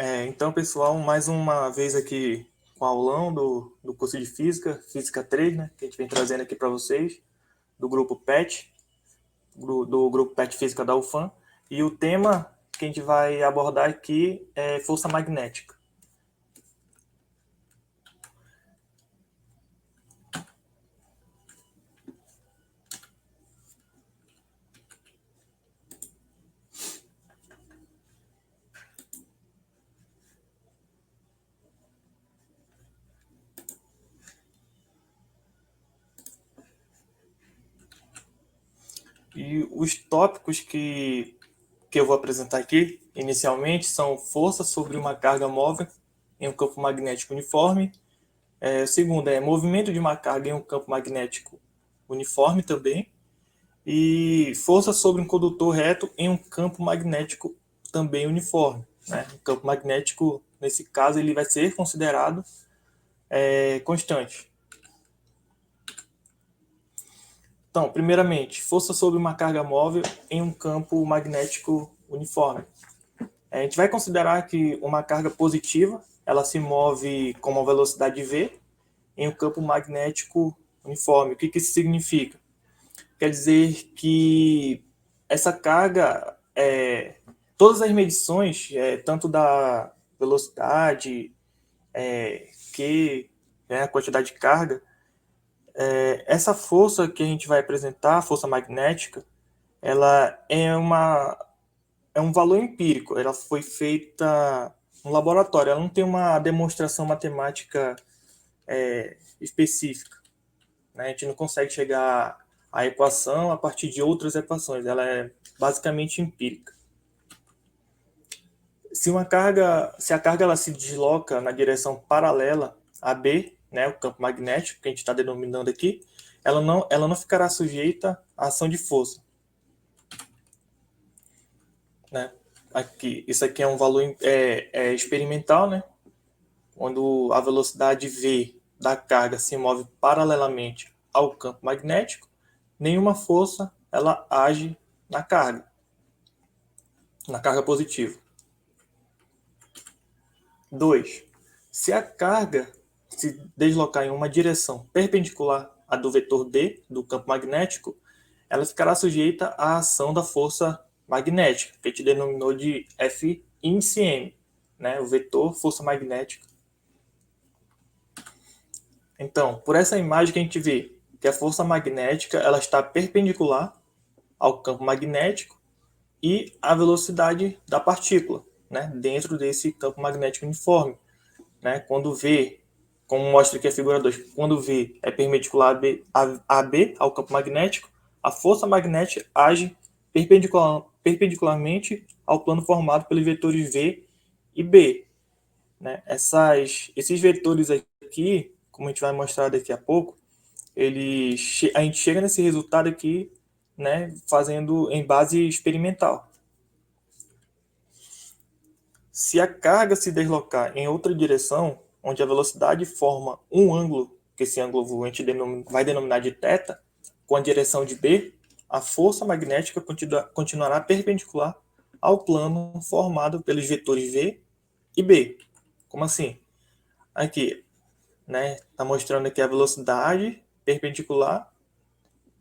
Então, pessoal, mais uma vez aqui com o aulão do curso de Física 3, né, que a gente vem trazendo aqui para vocês, do grupo PET, do grupo PET Física da UFAM. E o tema que a gente vai abordar aqui é força magnética. E os tópicos que eu vou apresentar aqui, inicialmente, são força sobre uma carga móvel em um campo magnético uniforme. O segundo é movimento de uma carga em um campo magnético uniforme também. E força sobre um condutor reto em um campo magnético também uniforme. Né? O campo magnético, nesse caso, ele vai ser considerado constante. Então, primeiramente, força sobre uma carga móvel em um campo magnético uniforme. A gente vai considerar que uma carga positiva, ela se move com uma velocidade v em um campo magnético uniforme. O que isso significa? Quer dizer que essa carga, todas as medições, tanto da velocidade, que a quantidade de carga, essa força que a gente vai apresentar, a força magnética, ela é um valor empírico, ela foi feita no laboratório, ela não tem uma demonstração matemática específica. Né? A gente não consegue chegar à equação a partir de outras equações, ela é basicamente empírica. Se a carga ela se desloca na direção paralela a B, né, o campo magnético que a gente está denominando aqui, ela não ficará sujeita à ação de força. Né? Isso aqui é um valor experimental, né? Quando a velocidade v da carga se move paralelamente ao campo magnético, nenhuma força ela age na carga positiva. 2. Se a carga se deslocar em uma direção perpendicular à do vetor D do campo magnético, ela ficará sujeita à ação da força magnética, que a gente denominou de F índice M, né? O vetor força magnética. Então, por essa imagem que a gente vê que a força magnética ela está perpendicular ao campo magnético e à velocidade da partícula, né? Dentro desse campo magnético uniforme. Né? Quando V, como mostra aqui a figura 2, quando V é perpendicular a B, ao campo magnético, a força magnética age perpendicularmente ao plano formado pelos vetores V e B. Né? Esses vetores aqui, como a gente vai mostrar daqui a pouco, a gente chega nesse resultado aqui, né, fazendo em base experimental. Se a carga se deslocar em outra direção, onde a velocidade forma um ângulo, que esse ângulo a gente vai denominar de θ, com a direção de B, a força magnética continuará perpendicular ao plano formado pelos vetores V e B. Como assim? Aqui, né, está mostrando aqui a velocidade perpendicular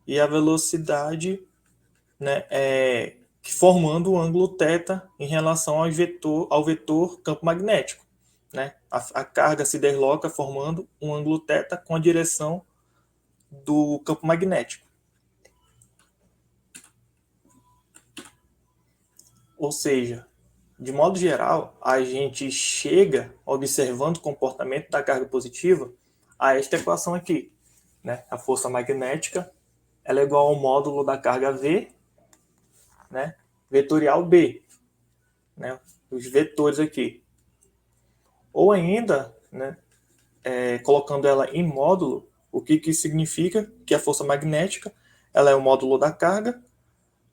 e a velocidade, né, formando o ângulo θ em relação ao vetor campo magnético. Né? A carga se desloca formando um ângulo θ com a direção do campo magnético. Ou seja, de modo geral, a gente chega, observando o comportamento da carga positiva, a esta equação aqui. Né? A força magnética ela é igual ao módulo da carga V, né? Vetorial B. Né? Os vetores aqui. Ou ainda, né, colocando ela em módulo, o que significa que a força magnética ela é o módulo da carga,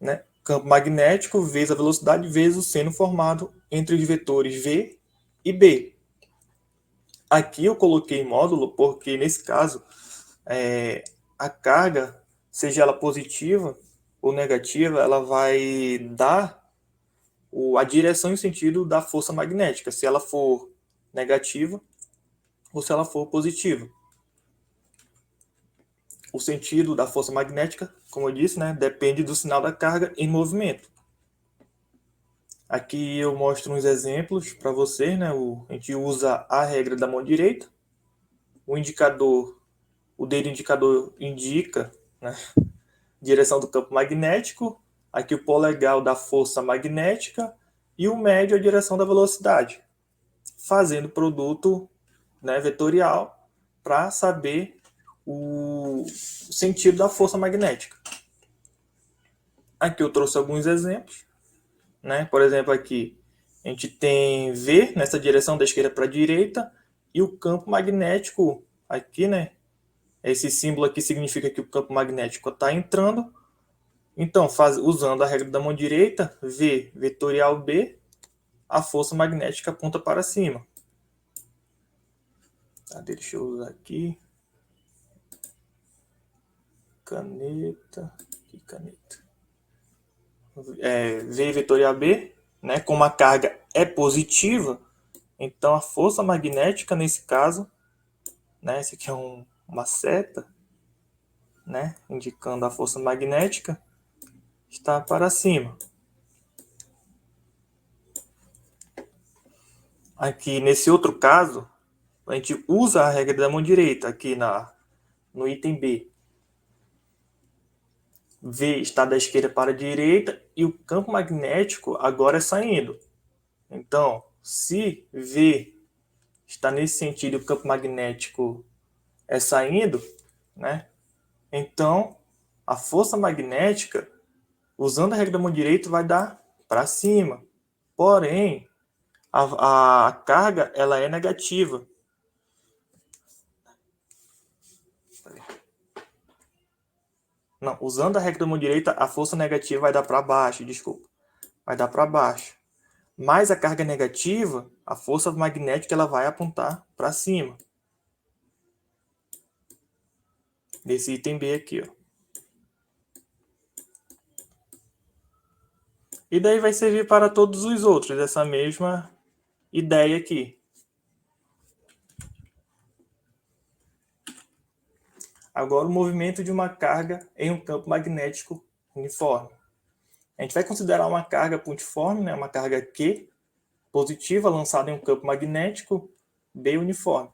né, campo magnético vezes a velocidade vezes o seno formado entre os vetores V e B. Aqui eu coloquei módulo porque, nesse caso, a carga, seja ela positiva ou negativa, ela vai dar a direção e o sentido da força magnética, se ela for negativa ou se ela for positiva. O sentido da força magnética, como eu disse, né, depende do sinal da carga em movimento. Aqui eu mostro uns exemplos para vocês, né? A gente usa a regra da mão direita. O dedo indicador indica, né, direção do campo magnético. Aqui o polegar da força magnética e o médio a direção da velocidade, fazendo produto, né, vetorial para saber o sentido da força magnética. Aqui eu trouxe alguns exemplos, né? Por exemplo, aqui a gente tem V nessa direção da esquerda para a direita e o campo magnético aqui, né? Esse símbolo aqui significa que o campo magnético está entrando. Então, usando a regra da mão direita, V vetorial B, a força magnética aponta para cima. Tá, deixa eu usar aqui. Caneta. Que caneta? V vetorial B, né? Como a carga é positiva, então a força magnética nesse caso, né? Esse aqui é uma seta, né? Indicando a força magnética, está para cima. Aqui nesse outro caso, a gente usa a regra da mão direita aqui no item B. V está da esquerda para a direita e o campo magnético agora é saindo. Então, se V está nesse sentido e o campo magnético é saindo, né? Então, a força magnética, usando a regra da mão direita, vai dar para cima. Porém, a carga ela é negativa. Não, usando a regra da mão direita, a força negativa vai dar para baixo, desculpa. Vai dar para baixo. Mas a carga negativa, a força magnética ela vai apontar para cima. Desse item B aqui, ó. E daí vai servir para todos os outros, essa mesma ideia aqui. Agora o movimento de uma carga em um campo magnético uniforme. A gente vai considerar uma carga pontiforme, né, uma carga Q, positiva, lançada em um campo magnético B uniforme.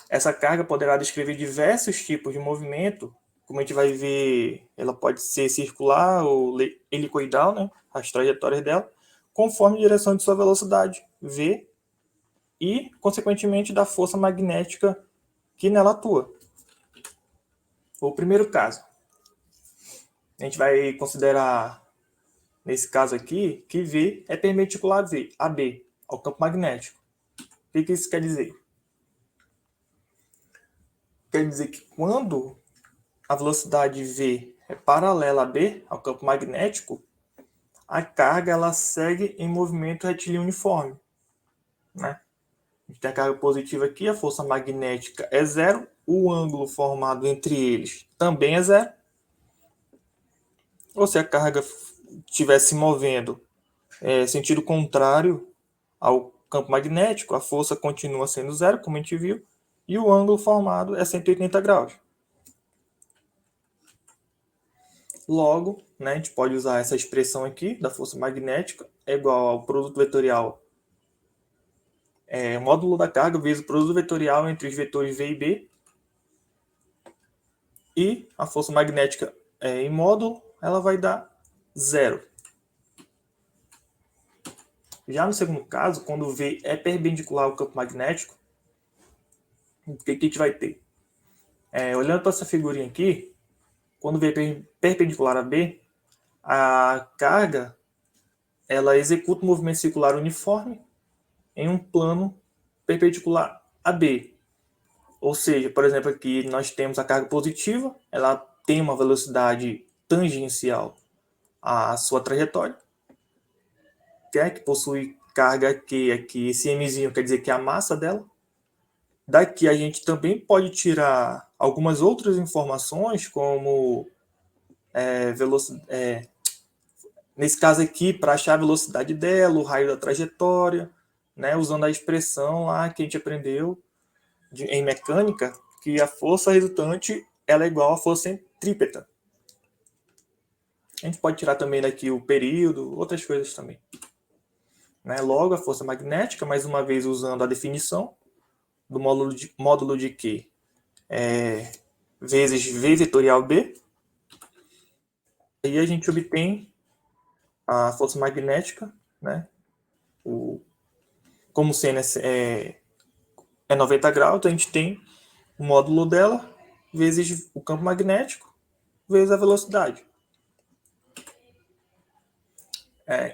Essa carga poderá descrever diversos tipos de movimento, como a gente vai ver, ela pode ser circular ou helicoidal, né, as trajetórias dela, conforme a direção de sua velocidade, V, e, consequentemente, da força magnética que nela atua. O primeiro caso, a gente vai considerar, nesse caso aqui, que V é perpendicular a B, ao campo magnético. O que isso quer dizer? Quer dizer que quando a velocidade V é paralela a B, ao campo magnético, a carga ela segue em movimento retilíneo uniforme, né? A gente tem a carga positiva aqui, a força magnética é zero, o ângulo formado entre eles também é zero. Ou se a carga estiver se movendo sentido contrário ao campo magnético, a força continua sendo zero, como a gente viu, e o ângulo formado é 180 graus. Logo, né, a gente pode usar essa expressão aqui da força magnética é igual ao produto vetorial, o módulo da carga vezes o produto vetorial entre os vetores V e B, e a força magnética em módulo ela vai dar zero. Já no segundo caso, quando o V é perpendicular ao campo magnético, o que a gente vai ter? Olhando para essa figurinha aqui, quando V é perpendicular a B, a carga ela executa um movimento circular uniforme em um plano perpendicular a B. Ou seja, por exemplo, aqui nós temos a carga positiva, ela tem uma velocidade tangencial à sua trajetória, que possui carga Q aqui, esse Mzinho quer dizer que é a massa dela. Daqui a gente também pode tirar algumas outras informações, como Nesse caso aqui, para achar a velocidade dela, o raio da trajetória, né, usando a expressão lá que a gente aprendeu em mecânica, que a força resultante ela é igual à força centrípeta. A gente pode tirar também daqui o período, outras coisas também. Né? Logo, a força magnética, mais uma vez usando a definição do módulo de Q vezes V vetorial B. Aí a gente obtém a força magnética, né? Como seno é 90 graus, então a gente tem o módulo dela vezes o campo magnético vezes a velocidade.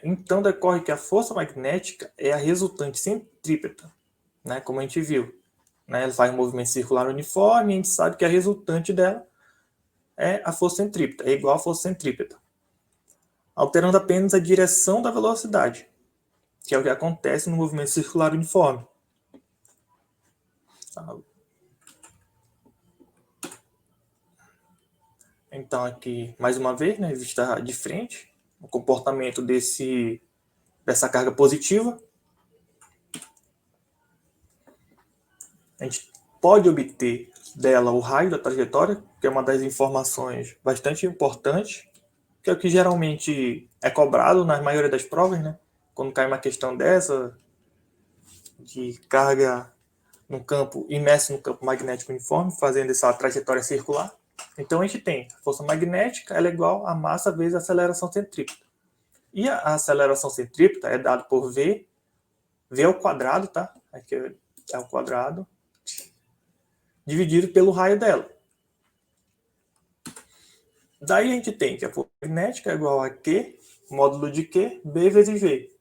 Então decorre que a força magnética é a resultante centrípeta, né? Como a gente viu. Né? Ela faz um movimento circular uniforme e a gente sabe que a resultante dela é a força centrípeta, é igual à força centrípeta. Alterando apenas a direção da velocidade, que é o que acontece no movimento circular uniforme. Então aqui, mais uma vez, né, vista de frente, o comportamento dessa carga positiva. A gente pode obter dela o raio da trajetória, que é uma das informações bastante importantes, que é o que geralmente é cobrado na maioria das provas, né? Quando cai uma questão dessa, de carga no campo, imerso no campo magnético uniforme, fazendo essa trajetória circular. Então a gente tem a força magnética, ela é igual a massa vezes a aceleração centrípeta. E a aceleração centrípeta é dada por V ao quadrado, tá? Aqui é o quadrado, dividido pelo raio dela. Daí a gente tem que a força magnética é igual a Q, módulo de Q, B vezes V,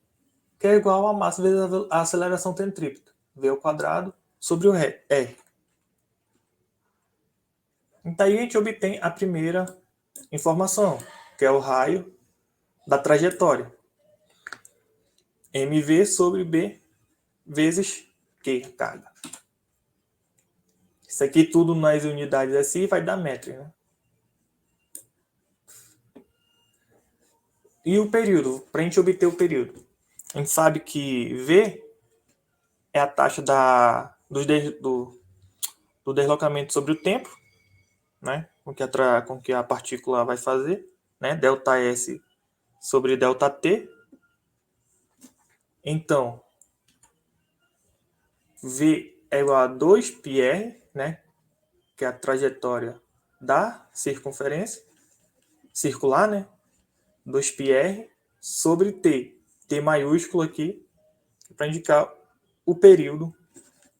que é igual a massa vezes a aceleração centrípeta, V ao quadrado sobre o R. Então aí a gente obtém a primeira informação, que é o raio da trajetória. mv sobre B vezes Q, a carga. Isso aqui tudo nas unidades assim vai dar metro, né? E o período, para a gente obter o período. A gente sabe que V é a taxa do deslocamento sobre o tempo, né? Com que a partícula vai fazer, né? Delta S sobre delta T. Então, V é igual a 2πr, né? Que é a trajetória da circunferência circular, né? 2πr sobre T. T maiúsculo aqui, para indicar o período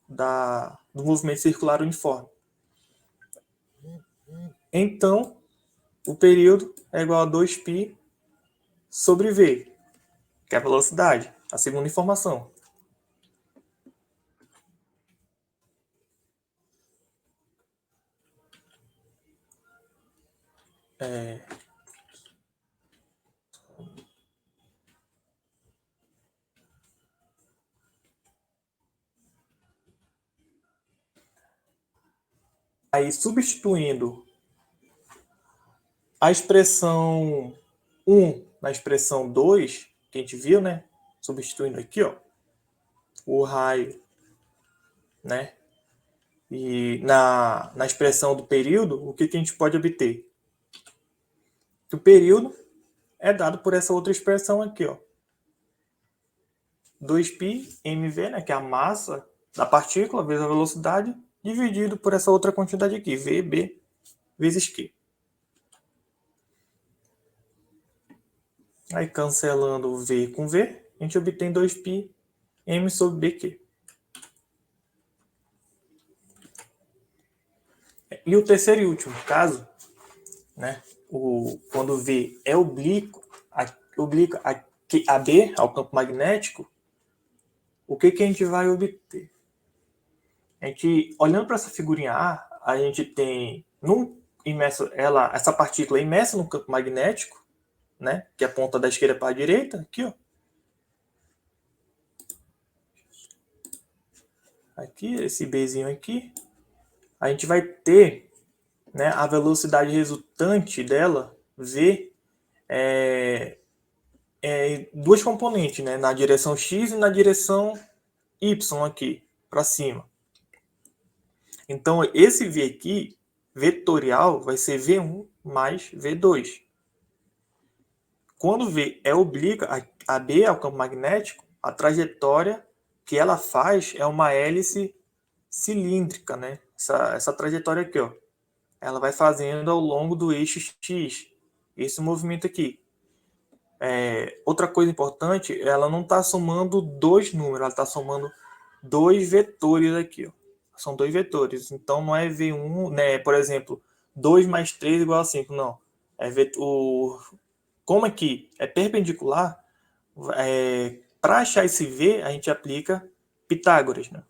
do movimento circular uniforme. Então, o período é igual a 2π sobre V, que é a velocidade, a segunda informação. Aí, substituindo a expressão 1 na expressão 2, que a gente viu, né? Substituindo aqui, ó, o raio, né? E na expressão do período, o que a gente pode obter? Que o período é dado por essa outra expressão aqui, ó. 2π mv, né, que é a massa da partícula vezes a velocidade, dividido por essa outra quantidade aqui, Vb vezes Q. Aí, cancelando o V com V, a gente obtém 2π m sobre bq. E o terceiro e último caso, né, quando V é oblíquo a B, ao campo magnético, o que a gente vai obter? A gente, olhando para essa figurinha A, a gente tem essa partícula imersa no campo magnético, né, que aponta da esquerda para a direita, aqui, ó. Aqui, esse Bzinho aqui, a gente vai ter, né, a velocidade resultante dela, V, duas componentes, né? Na direção X e na direção Y aqui, para cima. Então, esse V aqui, vetorial, vai ser V1 mais V2. Quando V é oblíqua a B, ao campo magnético, a trajetória que ela faz é uma hélice cilíndrica, né? Essa trajetória aqui, ó. Ela vai fazendo ao longo do eixo X, esse movimento aqui. Outra coisa importante, ela não está somando dois números, ela está somando dois vetores aqui, ó. São dois vetores, então não é V1, né? Por exemplo, 2 mais 3 igual a 5, não. Como aqui é perpendicular, para achar esse V, a gente aplica Pitágoras, né?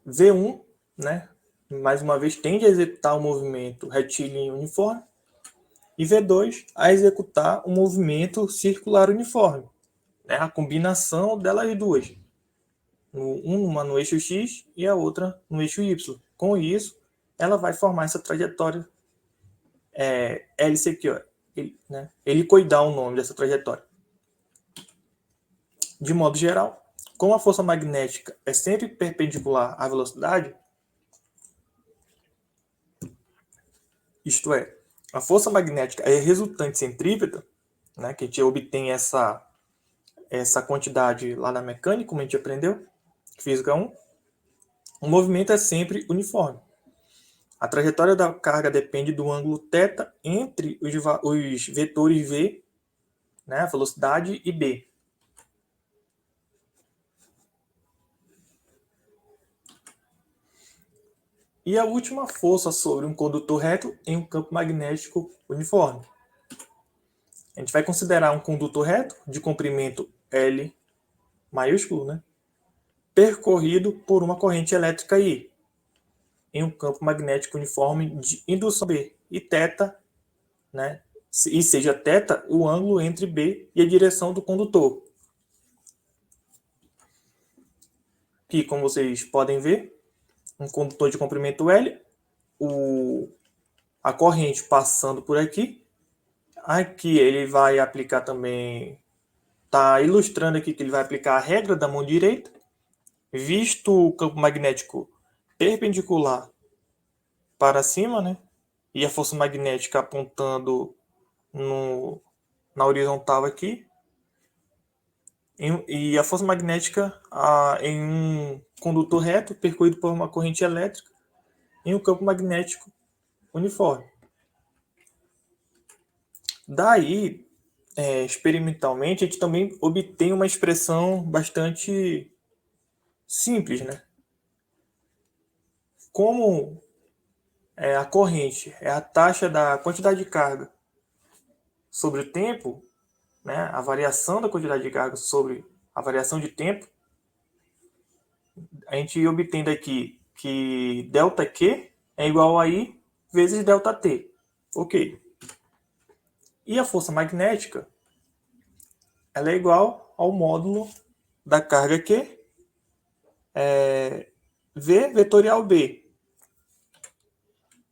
V1, né? Mais uma vez, tende a executar o movimento retilíneo uniforme, e V2 a executar o movimento circular uniforme, né? A combinação delas duas, uma no eixo X e a outra no eixo Y. Com isso, ela vai formar essa trajetória hélice aqui, ó, helicoidal, o nome dessa trajetória. De modo geral, como a força magnética é sempre perpendicular à velocidade, isto é, a força magnética é resultante centrípeta, né, que a gente obtém essa quantidade lá na mecânica, como a gente aprendeu, física 1, o movimento é sempre uniforme. A trajetória da carga depende do ângulo θ entre os vetores V, né, velocidade, e B. E a última força sobre um condutor reto em um campo magnético uniforme. A gente vai considerar um condutor reto de comprimento L maiúsculo, né, percorrido por uma corrente elétrica I, em um campo magnético uniforme de indução B, e θ, né, e seja θ o ângulo entre B e a direção do condutor. Aqui, como vocês podem ver, um condutor de comprimento L, a corrente passando por aqui. Aqui ele vai aplicar também, está ilustrando aqui que ele vai aplicar a regra da mão direita, visto o campo magnético perpendicular para cima, né? E a força magnética apontando na horizontal aqui. E a força magnética em um condutor reto percorrido por uma corrente elétrica em um campo magnético uniforme. Daí, experimentalmente, a gente também obtém uma expressão bastante simples, né? Como a corrente é a taxa da quantidade de carga sobre o tempo, né? A variação da quantidade de carga sobre a variação de tempo, a gente obtém daqui que ΔQ é igual a I vezes ΔT. Ok. E a força magnética, ela é igual ao módulo da carga Q, V vetorial B.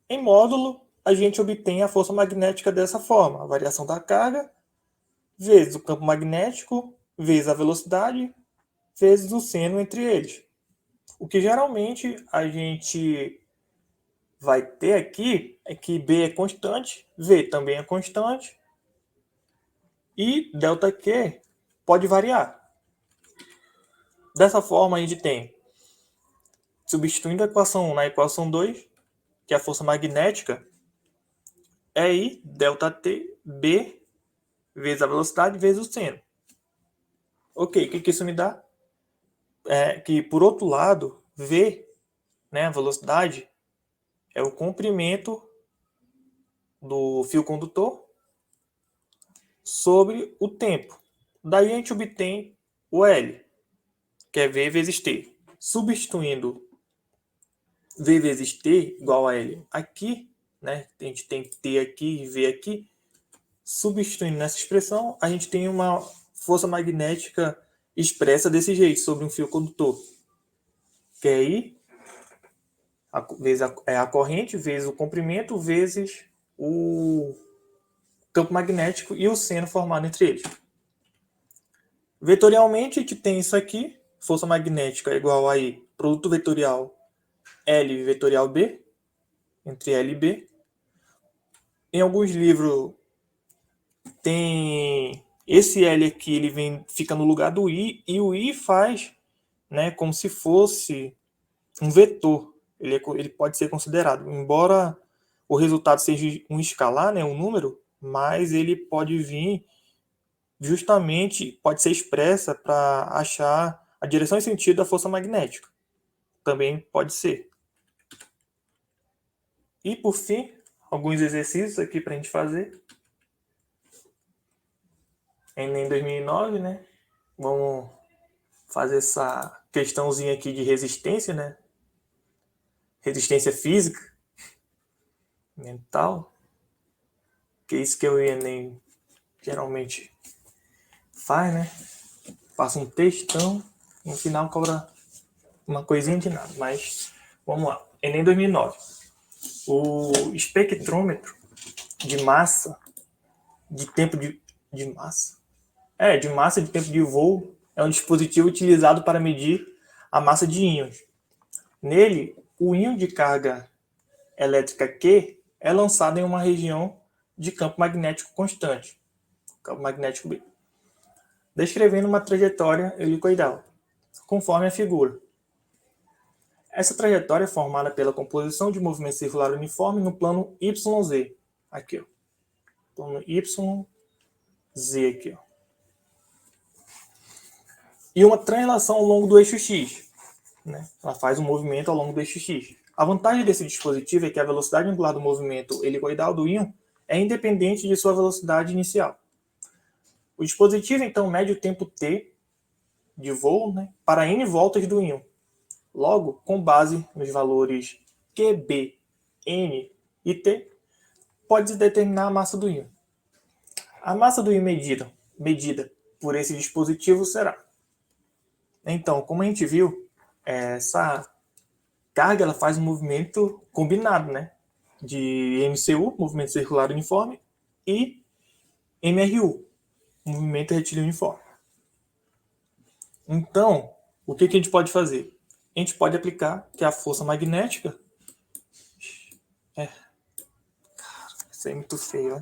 Em módulo, a gente obtém a força magnética dessa forma: a variação da carga vezes o campo magnético, vezes a velocidade, vezes o seno entre eles. O que geralmente a gente vai ter aqui é que B é constante, V também é constante, e ΔQ pode variar. Dessa forma, a gente tem, substituindo a equação 1 na equação 2, que a força magnética é I ΔT B vezes a velocidade vezes o seno. Ok, o que isso me dá? Que, por outro lado, V, né, a velocidade, é o comprimento do fio condutor sobre o tempo. Daí a gente obtém o L, que é V vezes T. Substituindo V vezes T igual a L aqui, né, a gente tem T aqui e V aqui. Substituindo nessa expressão, a gente tem uma força magnética expressa desse jeito sobre um fio condutor, que é I vezes a corrente, vezes o comprimento, vezes o campo magnético e o seno formado entre eles. Vetorialmente, a gente tem isso aqui, força magnética é igual a produto vetorial L vetorial B, entre L e B. Em alguns livros tem esse L aqui, ele fica no lugar do I, e o I faz, né, como se fosse um vetor. Ele pode ser considerado, embora o resultado seja um escalar, né, um número, mas ele pode vir justamente, pode ser expressa para achar a direção e sentido da força magnética. Também pode ser. E por fim, alguns exercícios aqui para a gente fazer. Enem 2009, né? Vamos fazer essa questãozinha aqui de resistência, né? Resistência física, mental, que é isso que o Enem geralmente faz, né? Passa um textão e no final cobra uma coisinha de nada. Mas vamos lá. Enem 2009. O espectrômetro de massa, de tempo de massa. De massa de tempo de voo é um dispositivo utilizado para medir a massa de íons. Nele, o íon de carga elétrica Q é lançado em uma região de campo magnético constante, campo magnético B, descrevendo uma trajetória helicoidal, conforme a figura. Essa trajetória é formada pela composição de movimento circular uniforme no plano YZ. Aqui, ó. Plano YZ aqui, ó. E uma translação ao longo do eixo X. Né? Ela faz um movimento ao longo do eixo X. A vantagem desse dispositivo é que a velocidade angular do movimento helicoidal do íon é independente de sua velocidade inicial. O dispositivo, então, mede o tempo t de voo, né, para n voltas do íon. Logo, com base nos valores QB, N e T, pode-se determinar a massa do íon. A massa do íon medida por esse dispositivo será. Então, como a gente viu, essa carga ela faz um movimento combinado, né? De MCU, movimento circular uniforme, e MRU, movimento retilíneo uniforme. Então, o que a gente pode fazer? A gente pode aplicar que a força magnética... Isso aí é muito feio, ó.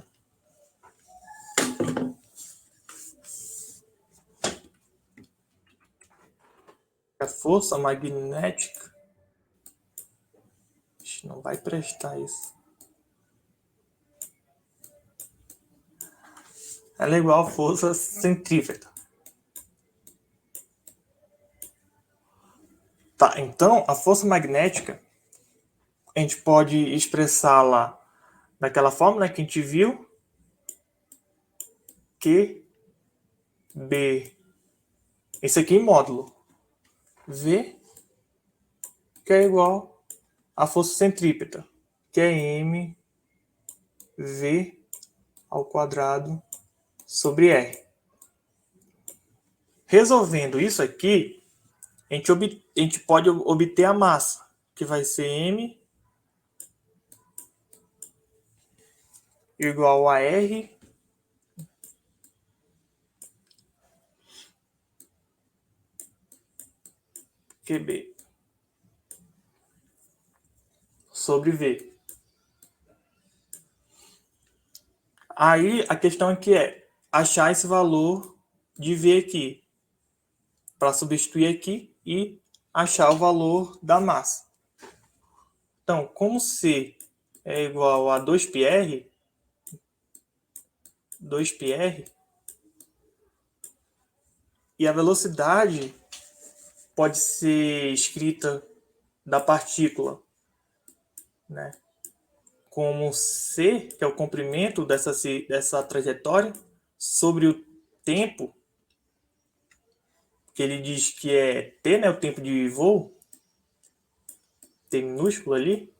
A força magnética... Não vai prestar isso. Ela é igual a força centrípeta. Tá, então a força magnética a gente pode expressá-la daquela fórmula que a gente viu, que B, isso aqui em módulo, V, que é igual à força centrípeta, que é M V ao quadrado sobre R. Resolvendo isso aqui, a gente pode obter a massa, que vai ser M igual a R QB sobre V. Aí a questão aqui é achar esse valor de V aqui, para substituir aqui e achar o valor da massa. Então, como C é igual a 2πr, e a velocidade pode ser escrita da partícula, né, como c, que é o comprimento dessa trajetória, sobre o tempo, que ele diz que é t, né, o tempo de voo, t minúsculo ali,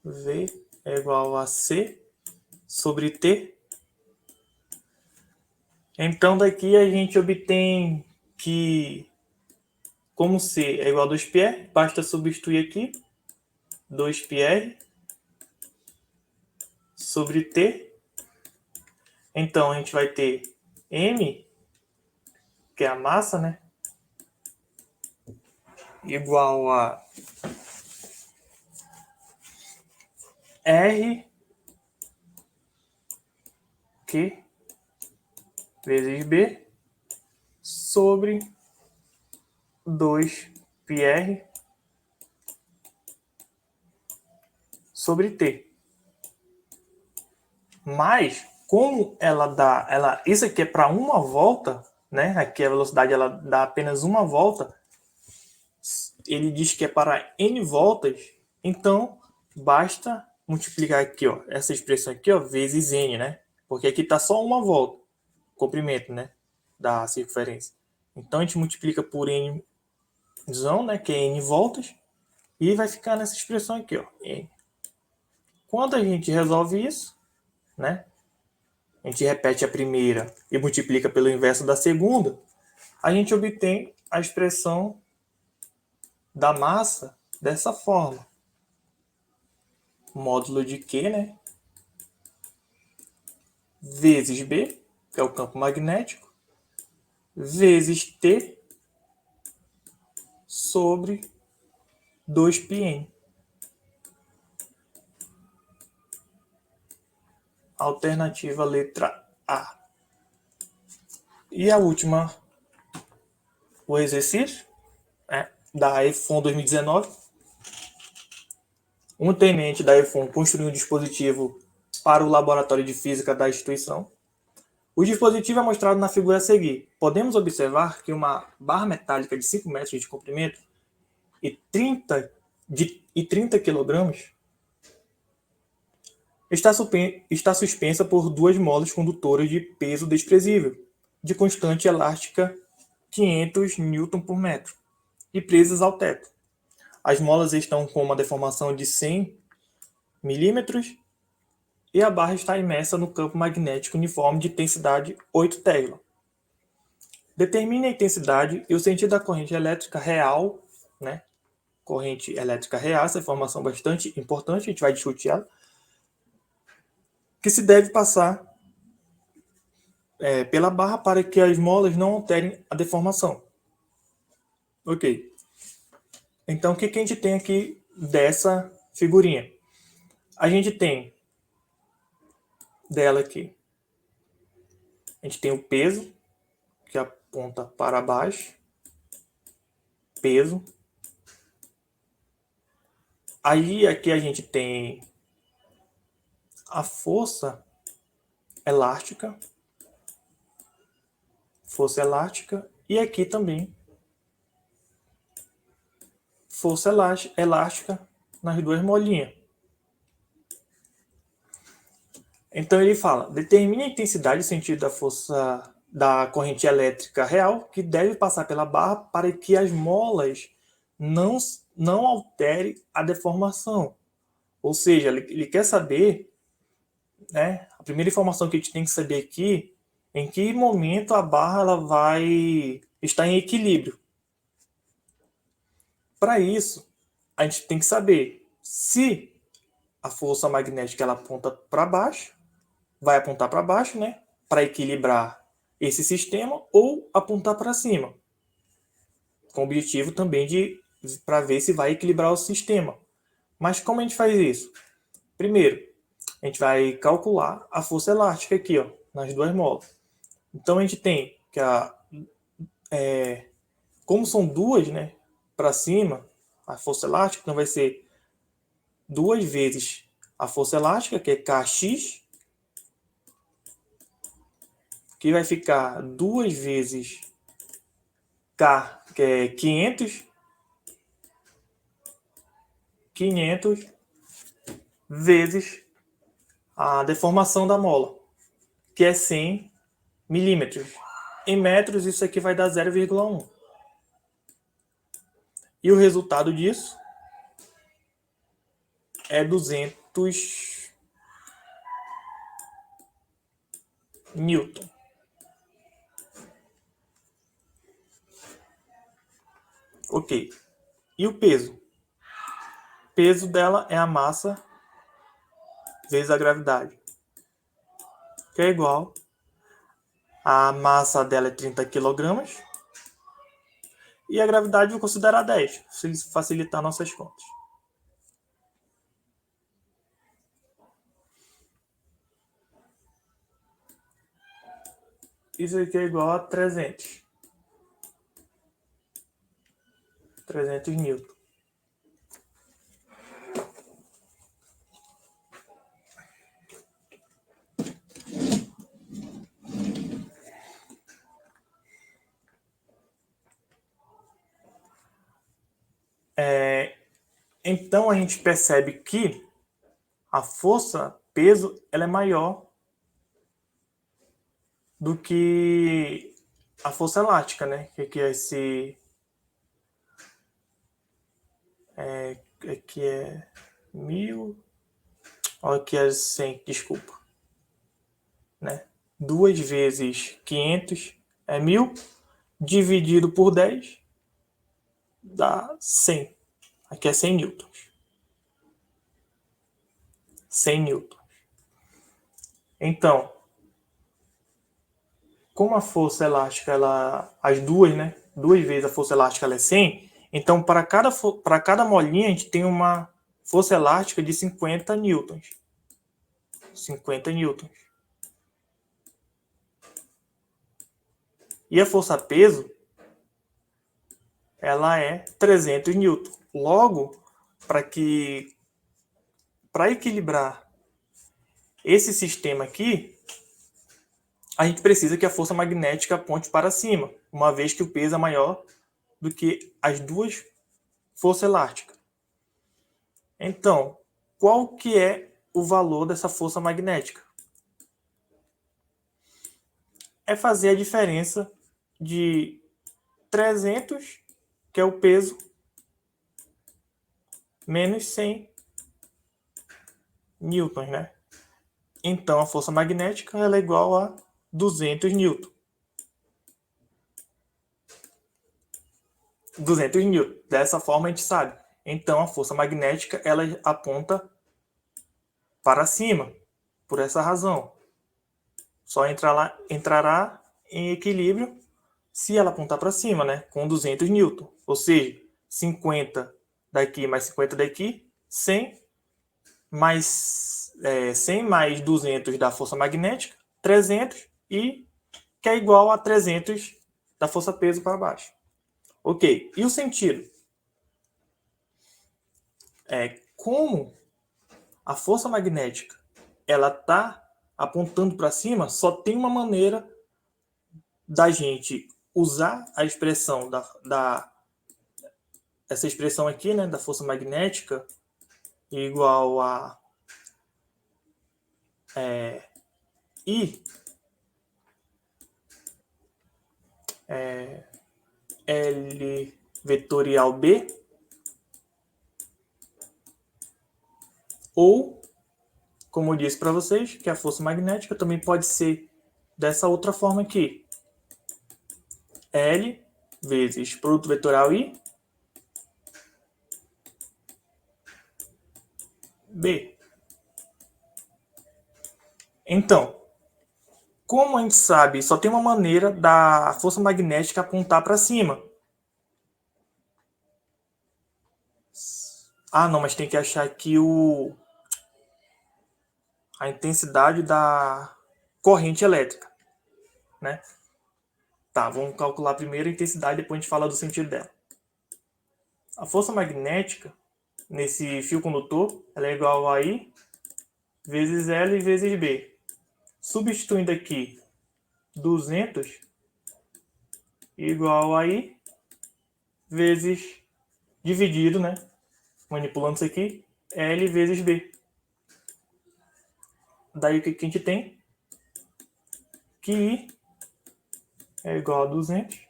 v é igual a C sobre T. Então, daqui a gente obtém que, como C é igual a 2πr, basta substituir aqui 2πr sobre T. Então, a gente vai ter M, que é a massa, né? Igual a R Q vezes B sobre 2πr sobre T. Mas, como isso aqui é para uma volta, né? Aqui a velocidade ela dá apenas uma volta. Ele diz que é para n voltas, então basta multiplicar aqui, ó, essa expressão aqui, ó, vezes n, né? Porque aqui está só uma volta, comprimento, né, da circunferência. Então a gente multiplica por n, né, que é n voltas, e vai ficar nessa expressão aqui, ó, n. Quando a gente resolve isso, né, a gente repete a primeira e multiplica pelo inverso da segunda, a gente obtém a expressão da massa dessa forma. Módulo de Q, né, vezes B, que é o campo magnético, vezes T sobre 2πn. Alternativa letra A. E a última, o exercício, né, da EFON 2019. Um tenente da EFON construiu um dispositivo para o laboratório de física da instituição. O dispositivo é mostrado na figura a seguir. Podemos observar que uma barra metálica de 5 metros de comprimento e 30 kg está suspensa por duas molas condutoras de peso desprezível, de constante elástica 500 Nm por metro, e presas ao teto. As molas estão com uma deformação de 100 milímetros e a barra está imersa no campo magnético uniforme de intensidade 8 Tesla. Determine a intensidade e o sentido da corrente elétrica real, né? Corrente elétrica real, essa informação bastante importante, a gente vai discutir ela, que se deve passar pela barra para que as molas não alterem a deformação. Ok. Então, o que a gente tem aqui dessa figurinha? A gente tem dela aqui. A gente tem o peso, que aponta para baixo. Peso. Aí, aqui a gente tem a força elástica. Força elástica. E aqui também força elástica nas duas molinhas. Então ele fala, determine a intensidade e sentido da força da corrente elétrica real que deve passar pela barra para que as molas não alterem a deformação. Ou seja, ele quer saber, né, a primeira informação que a gente tem que saber aqui, em que momento a barra ela vai estar em equilíbrio. Para isso, a gente tem que saber se a força magnética ela aponta para baixo, vai apontar para baixo, né, para equilibrar esse sistema, ou apontar para cima, com o objetivo também para ver se vai equilibrar o sistema. Mas como a gente faz isso? Primeiro, a gente vai calcular a força elástica aqui, ó, nas duas molas. Então a gente tem que como são duas, né, para cima, a força elástica, então vai ser 2 vezes a força elástica, que é Kx, que vai ficar 2 vezes K, que é 500 vezes a deformação da mola, que é 100 milímetros. Em metros, isso aqui vai dar 0,1. E o resultado disso é 200 Newton. Ok. E o peso? O peso dela é a massa vezes a gravidade, que é igual. A massa dela é 30 kg e a gravidade vou considerar 10, se facilitar nossas contas. Isso aqui é igual a 300 newton. Então a gente percebe que a força peso ela é maior do que a força elástica, né? Que é esse aqui é 1000, olha aqui é 100, desculpa, né? 2 vezes 500 é 1000 dividido por 10 dá 100. Aqui é 100 newtons. 100 newtons. Então, como a força elástica, as duas, né? 2 vezes a força elástica ela é 100, então para cada molinha a gente tem uma força elástica de 50 newtons. 50 newtons. E a força peso, ela é 300 newtons. Logo, para equilibrar esse sistema aqui, a gente precisa que a força magnética aponte para cima, uma vez que o peso é maior do que as duas forças elásticas. Então, qual que é o valor dessa força magnética? É fazer a diferença de 300, que é o peso, menos 100 newtons, né? Então, a força magnética ela é igual a 200 newtons. 200 newtons. Dessa forma, a gente sabe. Então, a força magnética ela aponta para cima, por essa razão. Só entrará em equilíbrio se ela apontar para cima, né? Com 200 newtons. Ou seja, 50 daqui mais 50 daqui, 100 mais 100 mais 200 da força magnética, 300, e que é igual a 300 da força peso para baixo. Ok, e o sentido? Como a força magnética ela está apontando para cima, só tem uma maneira da gente usar a expressão essa expressão aqui, né, da força magnética igual a I L vetorial B, ou, como eu disse para vocês, que a força magnética também pode ser dessa outra forma aqui. L vezes produto vetorial I B. Então, como a gente sabe, só tem uma maneira da força magnética apontar para cima. Ah, não, mas tem que achar aqui a intensidade da corrente elétrica, né? Tá, vamos calcular primeiro a intensidade, depois a gente fala do sentido dela. A força magnética nesse fio condutor ela é igual a I vezes L vezes B. Substituindo aqui 200 igual a I vezes dividido, né? Manipulando isso aqui, L vezes B. Daí o que a gente tem? Que I é igual a 200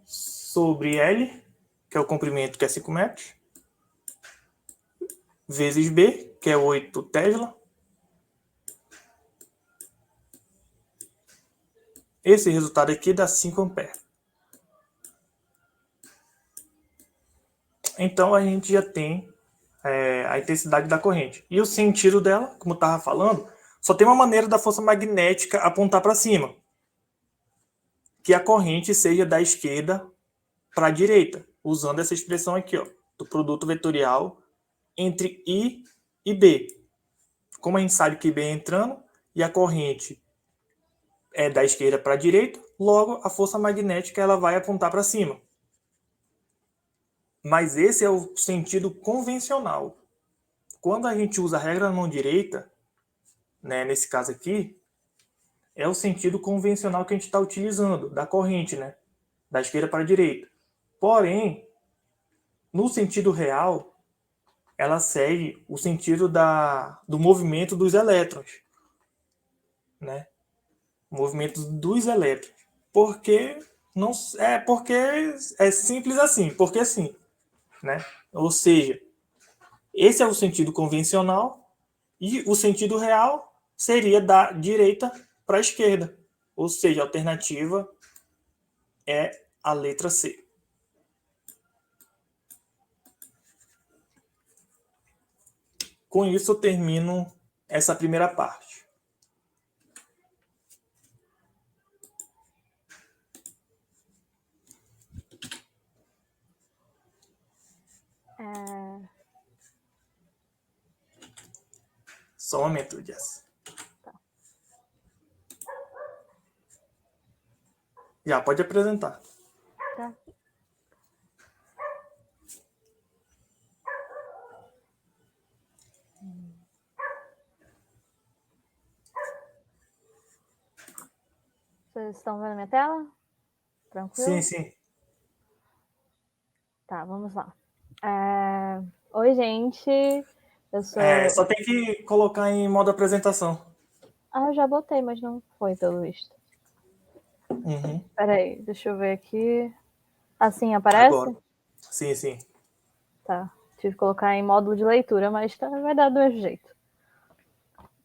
sobre L, que é o comprimento, que é 5 metros, vezes B, que é 8 Tesla, esse resultado aqui dá 5 amperes. Então, a gente já tem a intensidade da corrente. E o sentido dela, como eu estava falando, só tem uma maneira da força magnética apontar para cima, que a corrente seja da esquerda para a direita, usando essa expressão aqui, ó, do produto vetorial entre I e B. Como a gente sabe que B é entrando e a corrente é da esquerda para a direita, logo a força magnética ela vai apontar para cima. Mas esse é o sentido convencional. Quando a gente usa a regra da mão direita, né, nesse caso aqui, é o sentido convencional que a gente está utilizando, da corrente, né, da esquerda para a direita. Porém, no sentido real, ela segue o sentido do movimento dos elétrons, né? O movimento dos elétrons. Porque não porque é simples assim, porque assim, né? Ou seja, esse é o sentido convencional e o sentido real seria da direita para a esquerda. Ou seja, a alternativa é a letra C. Com isso eu termino essa primeira parte. Só um momento, Jess. Tá. Já pode apresentar. Tá. Vocês estão vendo minha tela? Tranquilo? Sim, sim. Tá, vamos lá. Oi, gente. Eu sou. Só tem que colocar em modo apresentação. Ah, eu já botei, mas não foi, pelo visto. Uhum. Peraí, deixa eu ver aqui. Assim aparece? Agora. Sim, sim. Tá. Tive que colocar em módulo de leitura, mas vai dar do mesmo jeito.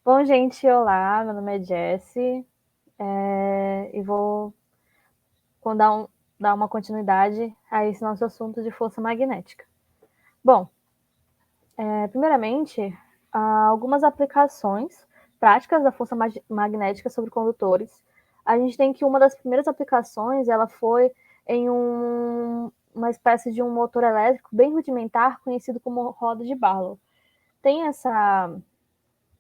Bom, gente, olá. Meu nome é Jessie. E vou dar uma continuidade a esse nosso assunto de força magnética. Bom, primeiramente, há algumas aplicações práticas da força magnética sobre condutores. A gente tem que uma das primeiras aplicações, ela foi em uma espécie de um motor elétrico bem rudimentar, conhecido como roda de Barlow. Tem essa...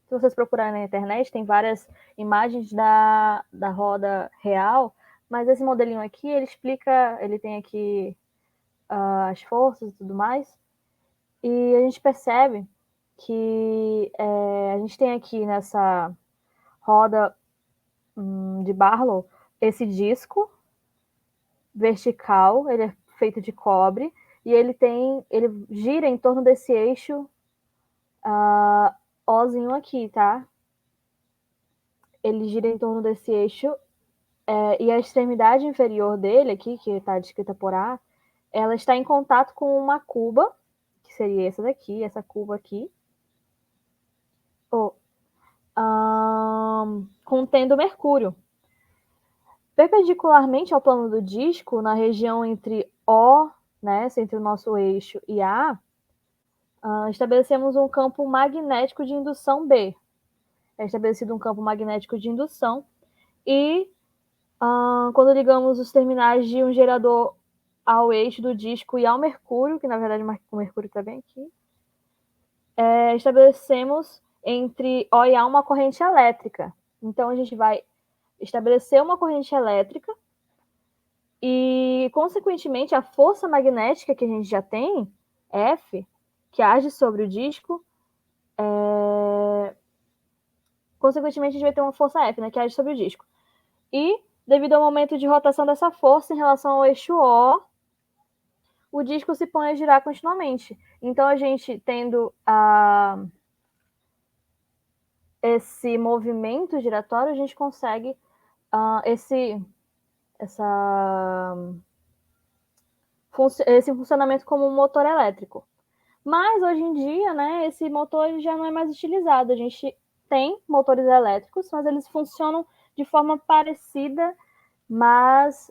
Se vocês procurarem na internet, tem várias imagens da roda real, mas esse modelinho aqui, ele tem aqui as forças e tudo mais, e a gente percebe que a gente tem aqui nessa roda de Barlow esse disco vertical, ele é feito de cobre, e ele gira em torno desse eixo Ozinho aqui, tá? Ele gira em torno desse eixo, e a extremidade inferior dele aqui, que está descrita por A, ela está em contato com uma cuba, que seria essa daqui, essa cuba aqui, contendo mercúrio. Perpendicularmente ao plano do disco, na região entre O, né, entre o nosso eixo, e A, estabelecemos um campo magnético de indução B. É estabelecido um campo magnético de indução e quando ligamos os terminais de um gerador ao eixo do disco e ao mercúrio, que na verdade o mercúrio está bem aqui, estabelecemos entre O e A uma corrente elétrica. Então a gente vai estabelecer uma corrente elétrica e, consequentemente, a força magnética que a gente já tem, F, que age sobre o disco, consequentemente, a gente vai ter uma força F, né, que age sobre o disco. E, devido ao momento de rotação dessa força em relação ao eixo O, o disco se põe a girar continuamente. Então, a gente tendo esse movimento giratório, a gente consegue esse funcionamento como um motor elétrico. Mas, hoje em dia, né, esse motor já não é mais utilizado. A gente tem motores elétricos, mas eles funcionam de forma parecida mas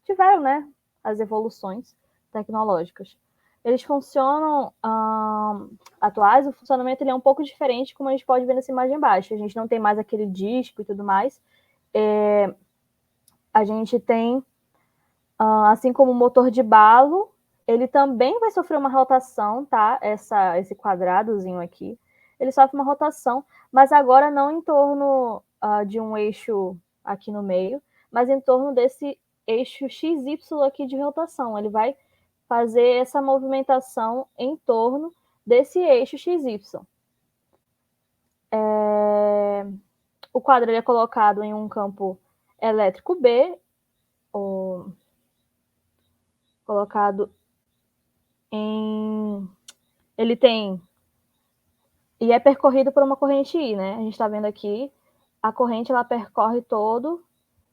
tiveram, né, as evoluções tecnológicas. Eles funcionam atuais, o funcionamento ele é um pouco diferente, como a gente pode ver nessa imagem abaixo. A gente não tem mais aquele disco e tudo mais. A gente tem, assim como o motor de balo, ele também vai sofrer uma rotação, tá? Esse quadradozinho aqui, ele sofre uma rotação, mas agora não em torno de um eixo aqui no meio, mas em torno desse eixo XY aqui de rotação. Ele vai fazer essa movimentação em torno desse eixo XY. O quadro ele é colocado em um campo elétrico B, ou colocado em... Ele tem... E é percorrido por uma corrente I, né? A gente está vendo aqui, a corrente ela percorre todo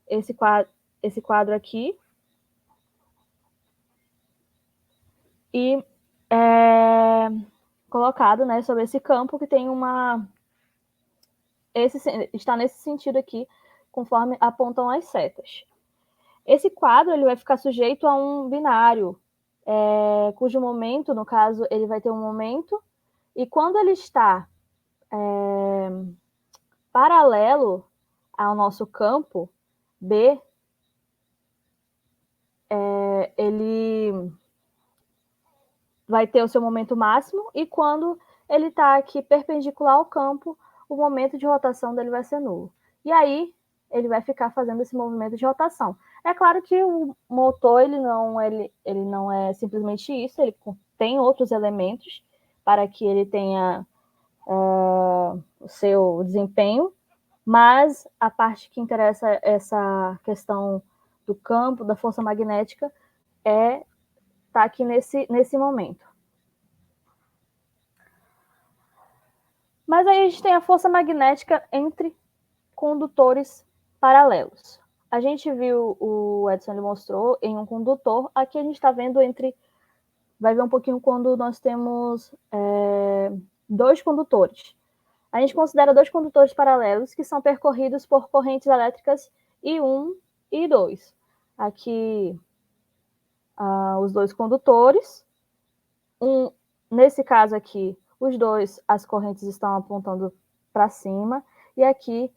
esse quadro aqui, e é colocado, né, sobre esse campo que tem uma... está nesse sentido aqui, conforme apontam as setas. Esse quadro ele vai ficar sujeito a um binário, cujo momento, no caso, ele vai ter um momento, e quando ele está paralelo ao nosso campo B, ele vai ter o seu momento máximo, e quando ele está aqui perpendicular ao campo, o momento de rotação dele vai ser nulo. E aí, ele vai ficar fazendo esse movimento de rotação. É claro que o motor ele não é simplesmente isso, ele tem outros elementos para que ele tenha o seu desempenho, mas a parte que interessa essa questão do campo, da força magnética, tá aqui nesse momento. Mas aí a gente tem a força magnética entre condutores paralelos. A gente viu, o Edson ele mostrou em um condutor, aqui a gente está vendo entre... Vai ver um pouquinho quando nós temos dois condutores. A gente considera dois condutores paralelos que são percorridos por correntes elétricas I1 e I2. Aqui, os dois condutores. Nesse caso aqui, os dois, as correntes estão apontando para cima. E aqui,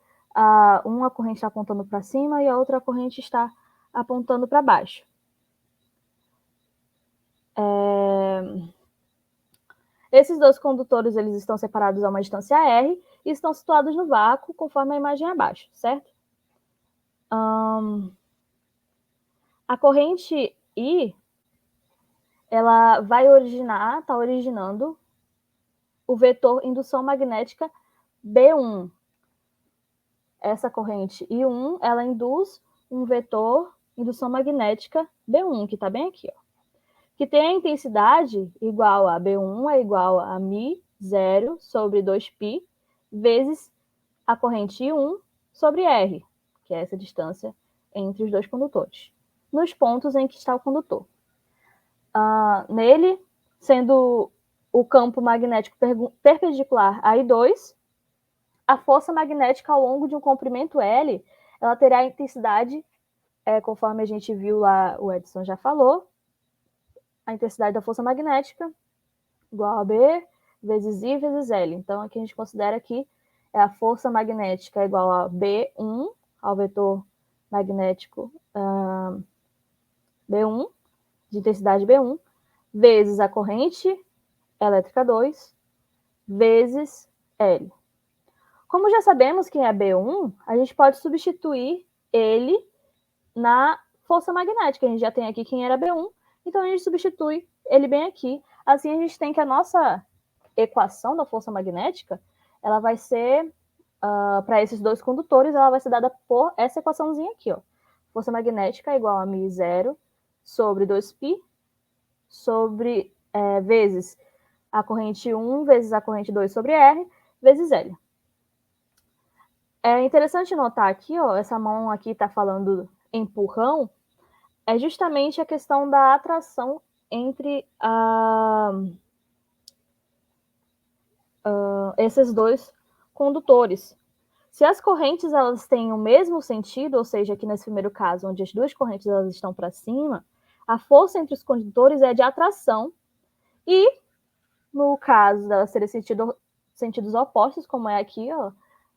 uma corrente está apontando para cima e a outra corrente está apontando para baixo. Esses dois condutores eles estão separados a uma distância R e estão situados no vácuo, conforme a imagem abaixo, certo? A corrente I, ela vai está originando o vetor indução magnética B1. Essa corrente I1, ela induz um vetor indução magnética B1, que está bem aqui, ó, que tem a intensidade igual a B1 é igual a μ0 sobre 2π vezes a corrente I1 sobre R, que é essa distância entre os dois condutores, nos pontos em que está o condutor. Nele, sendo o campo magnético perpendicular a I2, a força magnética ao longo de um comprimento L, ela terá a intensidade, conforme a gente viu lá, o Edson já falou, a intensidade da força magnética igual a B vezes I vezes L. Então, aqui a gente considera que a força magnética igual a B1, ao vetor magnético B1, de intensidade B1, vezes a corrente elétrica 2, vezes L. Como já sabemos quem é B1, a gente pode substituir ele na força magnética. A gente já tem aqui quem era B1, então a gente substitui ele bem aqui. Assim a gente tem que a nossa equação da força magnética, ela vai ser, para esses dois condutores, ela vai ser dada por essa equaçãozinha aqui, ó. Força magnética é igual a μ0 sobre 2π sobre vezes a corrente 1 vezes a corrente 2 sobre R vezes L. É interessante notar aqui, ó, essa mão aqui está falando empurrão, é justamente a questão da atração entre esses dois condutores. Se as correntes elas têm o mesmo sentido, ou seja, aqui nesse primeiro caso, onde as duas correntes elas estão para cima, a força entre os condutores é de atração, e no caso delas terem sentidos opostos, como é aqui, ó,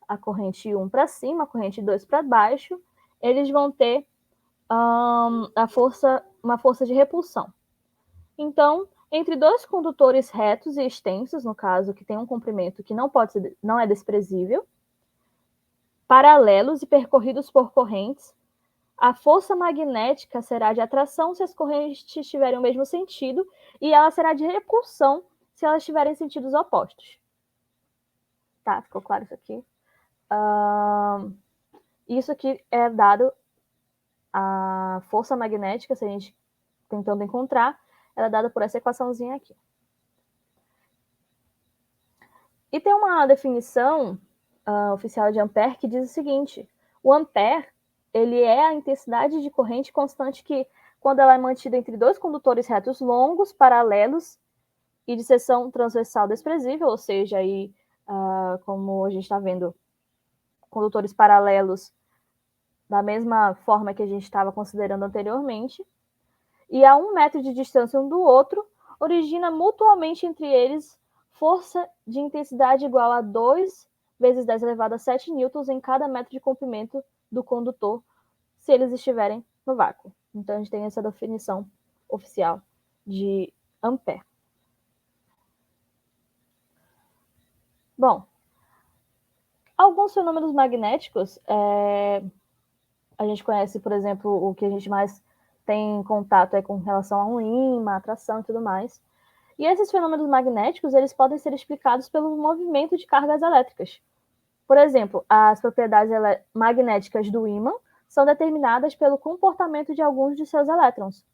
a corrente 1 para cima, a corrente 2 para baixo, eles vão ter uma força de repulsão. Então, entre dois condutores retos e extensos, no caso, que tem um comprimento que não é desprezível, paralelos e percorridos por correntes, a força magnética será de atração se as correntes tiverem o mesmo sentido, e ela será de repulsão se elas tiverem sentidos opostos. Tá, ficou claro isso aqui? Isso aqui é dado a força magnética, se a gente tentando encontrar, ela é dada por essa equaçãozinha aqui. E tem uma definição oficial de Ampère que diz o seguinte: o Ampère ele é a intensidade de corrente constante que, quando ela é mantida entre dois condutores retos longos, paralelos e de seção transversal desprezível, ou seja, aí, como a gente está vendo, condutores paralelos da mesma forma que a gente estava considerando anteriormente, e a 1 metro de distância um do outro, origina mutuamente entre eles força de intensidade igual a 2 vezes 10 elevado a 7 newtons em cada metro de comprimento do condutor, se eles estiverem no vácuo. Então, a gente tem essa definição oficial de Ampère. Bom, alguns fenômenos magnéticos, a gente conhece, por exemplo, o que a gente mais tem contato é com relação a um ímã, atração e tudo mais. E esses fenômenos magnéticos, eles podem ser explicados pelo movimento de cargas elétricas. Por exemplo, as propriedades magnéticas do ímã são determinadas pelo comportamento de alguns de seus elétrons.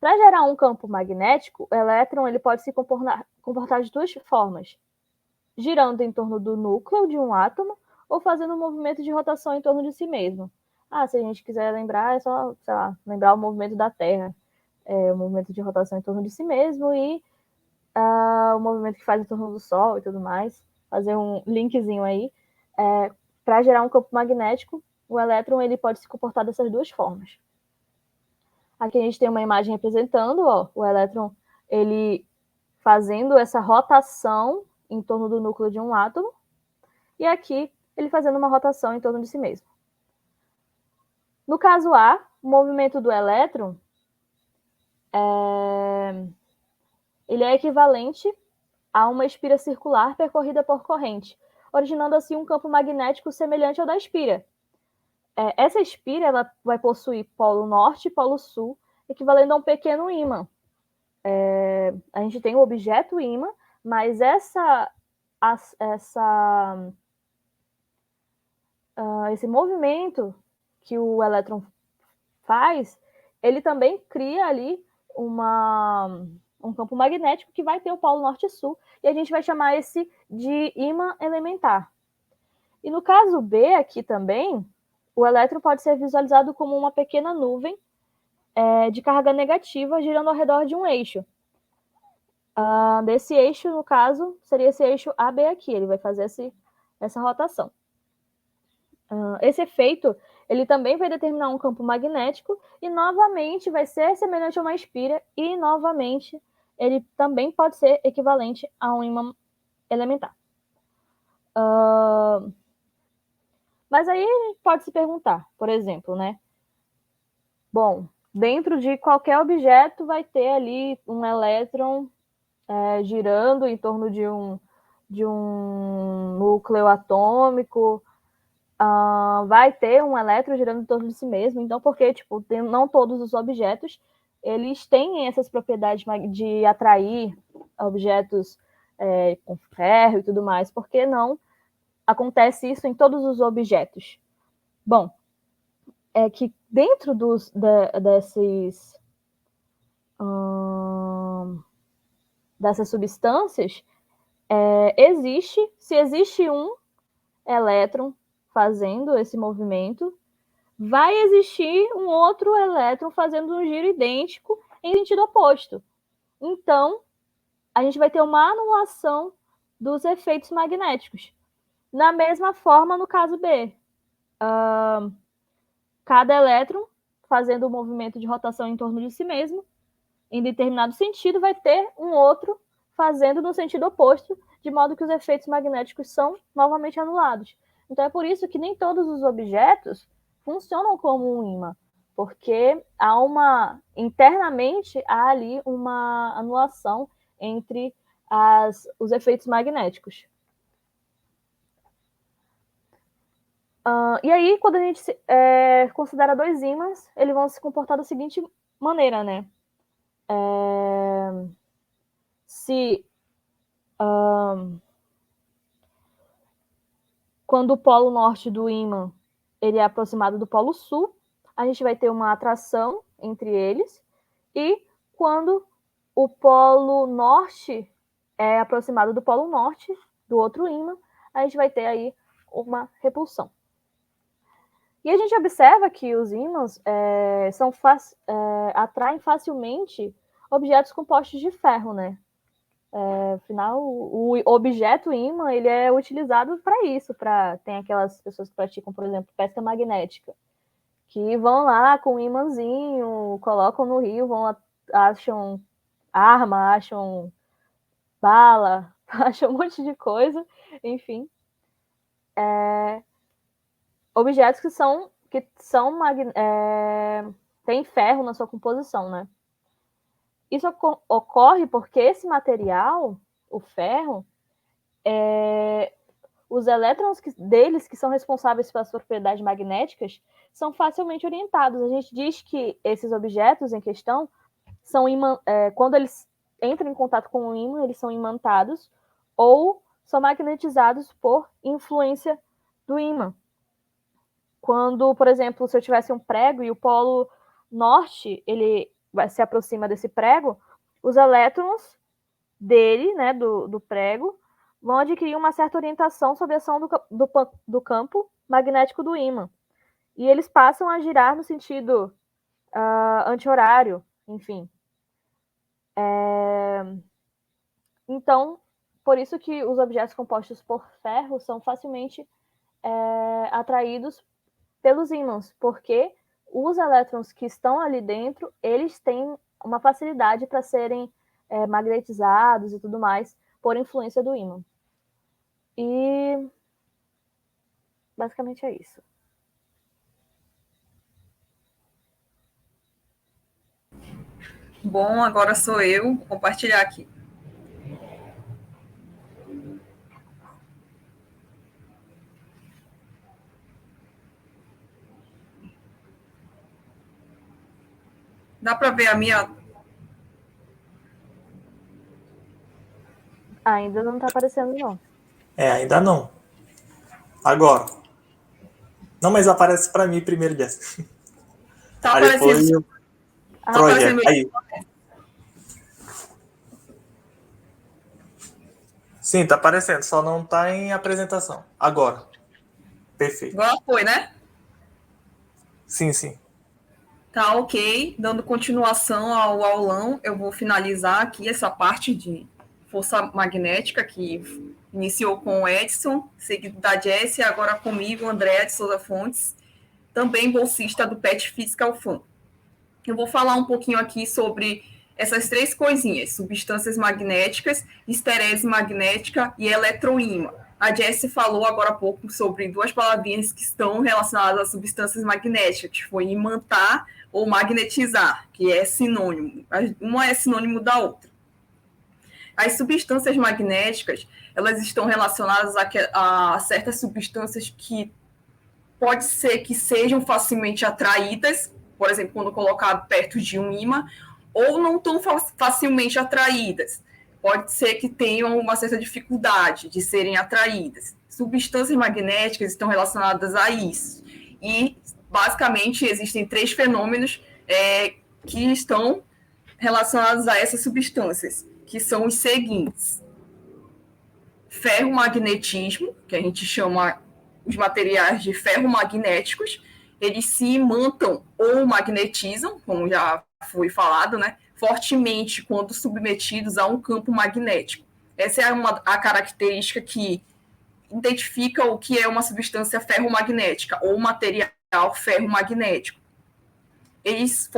Para gerar um campo magnético, o elétron ele pode se comportar de duas formas: girando em torno do núcleo de um átomo ou fazendo um movimento de rotação em torno de si mesmo. Se a gente quiser lembrar, é só, sei lá, lembrar o movimento da Terra, o movimento de rotação em torno de si mesmo e o movimento que faz em torno do Sol e tudo mais. Fazer um linkzinho aí. Para gerar um campo magnético, o elétron ele pode se comportar dessas duas formas. Aqui a gente tem uma imagem representando o elétron ele fazendo essa rotação em torno do núcleo de um átomo, e aqui ele fazendo uma rotação em torno de si mesmo. No caso A, o movimento do elétron ele é equivalente a uma espira circular percorrida por corrente, originando assim um campo magnético semelhante ao da espira. Essa espira ela vai possuir polo norte e polo sul, equivalendo a um pequeno ímã. A gente tem o objeto ímã, mas esse movimento que o elétron faz, ele também cria ali um campo magnético que vai ter o polo norte e sul, e a gente vai chamar esse de ímã elementar. E no caso B aqui também, o elétron pode ser visualizado como uma pequena nuvem de carga negativa girando ao redor de um eixo. Desse eixo, no caso, seria esse eixo AB aqui, ele vai fazer essa rotação. Esse efeito, ele também vai determinar um campo magnético e, novamente, vai ser semelhante a uma espira e, novamente, ele também pode ser equivalente a um ímã elementar. Mas aí a gente pode se perguntar, por exemplo, né? Bom, dentro de qualquer objeto vai ter ali um elétron girando em torno de um núcleo atômico, vai ter um elétron girando em torno de si mesmo. Então, porque não todos os objetos eles têm essas propriedades de atrair objetos com ferro e tudo mais, porque não acontece isso em todos os objetos? Bom, é que dentro dessas substâncias, se existe um elétron fazendo esse movimento, vai existir um outro elétron fazendo um giro idêntico em sentido oposto. Então, a gente vai ter uma anulação dos efeitos magnéticos. Da mesma forma, no caso B, cada elétron fazendo um movimento de rotação em torno de si mesmo, em determinado sentido, vai ter um outro fazendo no sentido oposto, de modo que os efeitos magnéticos são novamente anulados. Então é por isso que nem todos os objetos funcionam como um ímã, porque internamente há ali uma anulação entre os efeitos magnéticos. E aí, quando a gente considera dois ímãs, eles vão se comportar da seguinte maneira, né? Se quando o polo norte do ímã ele é aproximado do polo sul, a gente vai ter uma atração entre eles, e quando o polo norte é aproximado do polo norte do outro ímã, a gente vai ter aí uma repulsão. E a gente observa que os ímãs atraem facilmente objetos compostos de ferro, né? Afinal, o objeto ímã ele é utilizado para isso. Tem aquelas pessoas que praticam, por exemplo, pesca magnética, que vão lá com um ímãzinho, colocam no rio, vão lá, acham arma, acham bala, acham um monte de coisa, enfim. Objetos têm ferro na sua composição, né? Isso ocorre porque esse material, o ferro, os elétrons deles, que são responsáveis pelas propriedades magnéticas, são facilmente orientados. A gente diz que esses objetos em questão são quando eles entram em contato com o ímã, eles são imantados ou são magnetizados por influência do ímã. Quando, por exemplo, se eu tivesse um prego e o polo norte ele se aproxima desse prego, os elétrons dele, né, do prego, vão adquirir uma certa orientação sobre a ação do campo magnético do ímã. E eles passam a girar no sentido anti-horário, enfim. Então, por isso que os objetos compostos por ferro são facilmente atraídos pelos ímãs, porque os elétrons que estão ali dentro, eles têm uma facilidade para serem magnetizados e tudo mais por influência do ímã. E basicamente é isso. Bom, agora sou eu, vou compartilhar aqui. Dá para ver a minha? Ainda não está aparecendo, não. Ainda não. Agora. Não, mas aparece para mim primeiro dessa. Tá aparecendo. Tá aparecendo aí. Sim, tá aparecendo, só não tá em apresentação. Agora. Perfeito. Agora foi, né? Sim, sim. Tá ok. Dando continuação ao aulão, eu vou finalizar aqui essa parte de força magnética que iniciou com o Edson, seguido da Jessie, agora comigo, André de Souza Fontes, também bolsista do PET Physical Fund. Eu vou falar um pouquinho aqui sobre essas três coisinhas: substâncias magnéticas, esterese magnética e eletroímã. A Jessie falou agora há pouco sobre duas palavrinhas que estão relacionadas a substâncias magnéticas, que foi imantar ou magnetizar, que é sinônimo. Uma é sinônimo da outra. As substâncias magnéticas, elas estão relacionadas a certas substâncias que pode ser que sejam facilmente atraídas, por exemplo, quando colocado perto de um ímã, ou não tão facilmente atraídas. Pode ser que tenham uma certa dificuldade de serem atraídas. Substâncias magnéticas estão relacionadas a isso. E, basicamente, existem três fenômenos que estão relacionados a essas substâncias, que são os seguintes: ferromagnetismo, que a gente chama os materiais de ferromagnéticos, eles se imantam ou magnetizam, como já foi falado, né, fortemente quando submetidos a um campo magnético. Essa é a característica que identifica o que é uma substância ferromagnética ou material ferromagnético. Eles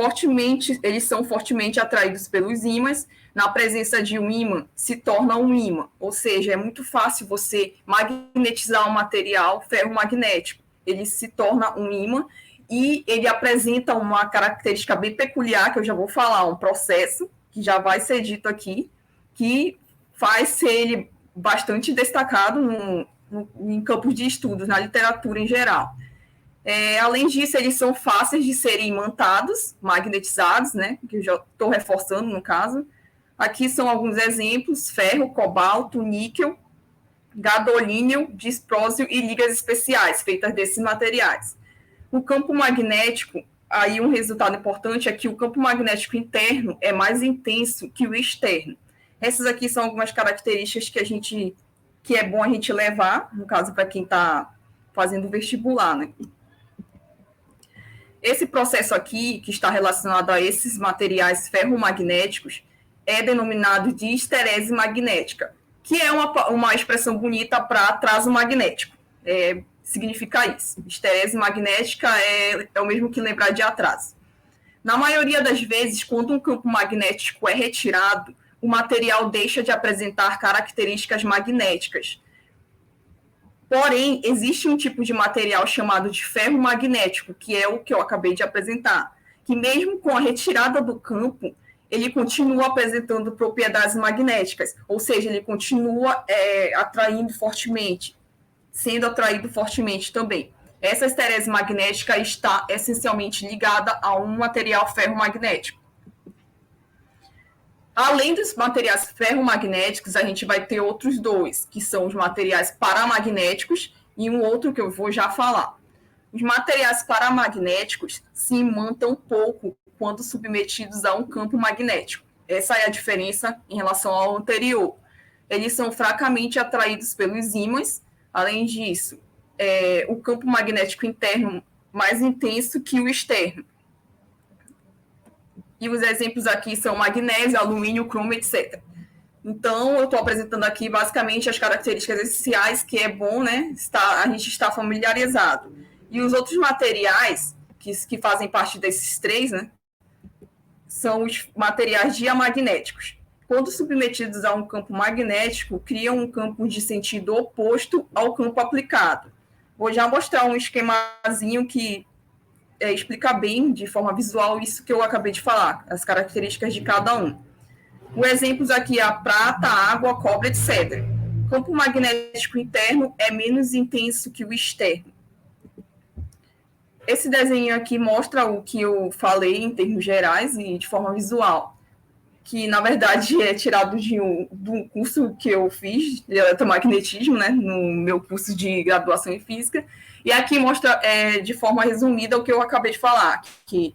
são fortemente atraídos pelos ímãs. Na presença de um ímã, se torna um ímã, ou seja, é muito fácil você magnetizar um material ferromagnético. Ele se torna um ímã e ele apresenta uma característica bem peculiar, que eu já vou falar, um processo, que já vai ser dito aqui, que faz ser ele bastante destacado em campos de estudos, na literatura em geral. Além disso, eles são fáceis de serem imantados, magnetizados, né, que eu já estou reforçando no caso. Aqui são alguns exemplos: ferro, cobalto, níquel, gadolínio, disprósio e ligas especiais feitas desses materiais. O campo magnético, aí um resultado importante é que o campo magnético interno é mais intenso que o externo. Essas aqui são algumas características que é bom a gente levar, no caso, para quem está fazendo vestibular, né? Esse processo aqui, que está relacionado a esses materiais ferromagnéticos, é denominado de esterese magnética, que é uma expressão bonita para atraso magnético. Significa isso. Esterese magnética é o mesmo que lembrar de atraso. Na maioria das vezes, quando um campo magnético é retirado, o material deixa de apresentar características magnéticas. Porém, existe um tipo de material chamado de ferromagnético, que é o que eu acabei de apresentar, que mesmo com a retirada do campo, ele continua apresentando propriedades magnéticas, ou seja, ele continua atraindo fortemente, sendo atraído fortemente também. Essa esterese magnética está essencialmente ligada a um material ferromagnético. Além dos materiais ferromagnéticos, a gente vai ter outros dois, que são os materiais paramagnéticos e um outro que eu vou já falar. Os materiais paramagnéticos se imantam pouco quando submetidos a um campo magnético. Essa é a diferença em relação ao anterior. Eles são fracamente atraídos pelos ímãs. Além disso, o campo magnético interno mais intenso que o externo. E os exemplos aqui são magnésio, alumínio, cromo, etc. Então, eu estou apresentando aqui basicamente as características essenciais, que é bom, né, a gente estar familiarizado. E os outros materiais que fazem parte desses três, né, são os materiais diamagnéticos. Quando submetidos a um campo magnético, criam um campo de sentido oposto ao campo aplicado. Vou já mostrar um esquemazinho que explica bem, de forma visual, isso que eu acabei de falar, as características de cada um. Os exemplos aqui é a prata, água, cobre, etc. O campo magnético interno é menos intenso que o externo. Esse desenho aqui mostra o que eu falei em termos gerais e de forma visual, que, na verdade, é tirado de um curso que eu fiz de eletromagnetismo, né, no meu curso de graduação em física. E aqui mostra, de forma resumida, o que eu acabei de falar, que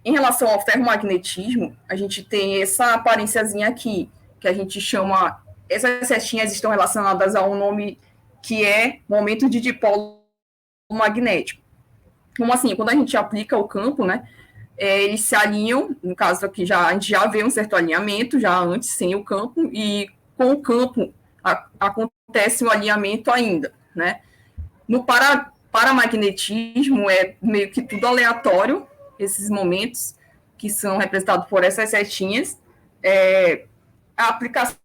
em relação ao ferromagnetismo, a gente tem essa aparênciazinha aqui, que a gente chama... Essas setinhas estão relacionadas a um nome que é momento de dipolo magnético. Como assim? Quando a gente aplica o campo, né, eles se alinham, no caso aqui a gente já vê um certo alinhamento, já antes, sem o campo, e com o campo acontece um alinhamento ainda, né? No paramagnetismo é meio que tudo aleatório, esses momentos que são representados por essas setinhas. A aplicação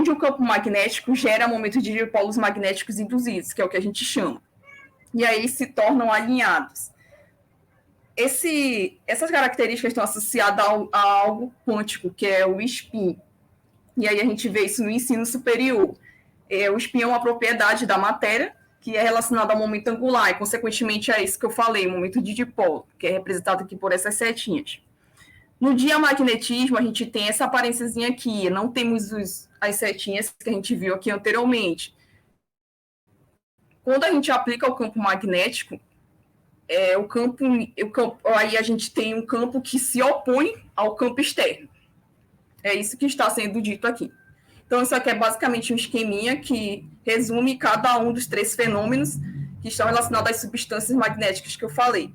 de um campo magnético gera momentos de dipolos magnéticos induzidos, que é o que a gente chama. E aí eles se tornam alinhados. Essas características estão associadas a algo quântico, que é o spin. E aí a gente vê isso no ensino superior. O spin é uma propriedade da matéria que é relacionada ao momento angular, e, consequentemente, é isso que eu falei, o momento de dipolo, que é representado aqui por essas setinhas. No diamagnetismo, a gente tem essa aparênciazinha aqui, não temos as setinhas que a gente viu aqui anteriormente. Quando a gente aplica o campo magnético, aí a gente tem um campo que se opõe ao campo externo. É isso que está sendo dito aqui. Então, isso aqui é basicamente um esqueminha que resume cada um dos três fenômenos que estão relacionados às substâncias magnéticas que eu falei.